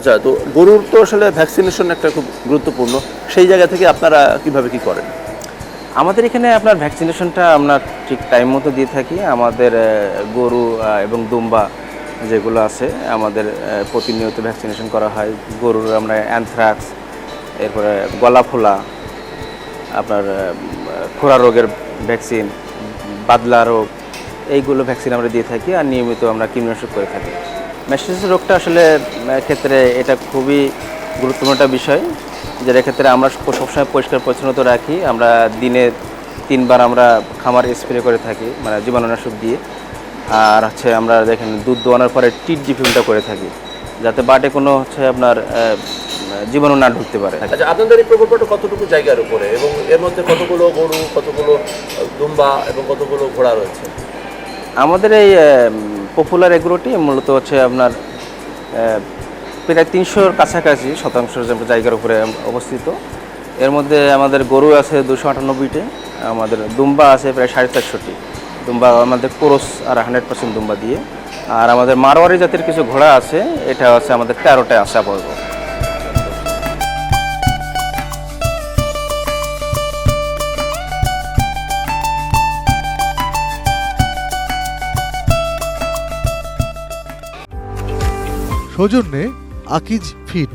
আচ্ছা, তো গরুর তো আসলে ভ্যাকসিনেশন একটা খুব গুরুত্বপূর্ণ। সেই জায়গা থেকে আপনারা কিভাবে কি করেন? আমাদের এখানে আপনার ভ্যাকসিনেশনটা আমরা ঠিক টাইম মতো দিয়ে থাকি। আমাদের গরু এবং দুম্বা যেগুলো আছে আমাদের প্রতিনিয়ত ভ্যাকসিনেশন করা হয়। গরুর আমরা অ্যানথ্রাক্স, এরপরে গলা ফোলা, আপনার খোরা রোগের ভ্যাকসিন, বাদলা রোগ, এইগুলো ভ্যাকসিন আমরা দিয়ে থাকি আর নিয়মিত আমরা কীটনাশক করে থাকি। মেস্টাইটিস রোগটা আসলে ক্ষেত্রে এটা খুবই গুরুত্বপূর্ণ একটা বিষয়, যেটার ক্ষেত্রে আমরা সবসময় পরিষ্কার পরিচ্ছন্নতা রাখি। আমরা দিনে 3 বার আমরা খামার স্প্রে করে থাকি, মানে জীবাণুনাশক দিয়ে। আর হচ্ছে আমরা দেখেন দুধ দোয়ানোর পরে টিট-জিপিংটা করে থাকি, যাতে বাটে কোনো হচ্ছে আপনার জীবাণু না ঢুকতে পারে। আচ্ছা, আপনাদের এই প্রকল্পটা কতটুকু জায়গার উপরে এবং এর মধ্যে কতগুলো গরু, কতগুলো দুম্বা এবং কতগুলো ঘোড়া রয়েছে? আমাদের এই পপুলার এগ্রোটি মূলত হচ্ছে আপনার প্রায় 300-র কাছাকাছি শতাংশ জায়গার উপরে অবস্থিত। এর মধ্যে আমাদের গরু আছে 298টি, আমাদের দুম্বা আছে প্রায় 450টি। দুম্বা আমাদের ক্রস আর 100% দুম্বা দিয়ে। আর আমাদের মারোয়ারি জাতের কিছু ঘোড়া আছে, এটা হচ্ছে আমাদের 13টা আছে আপাতত। সৌজন্যে আকিজ ফিড।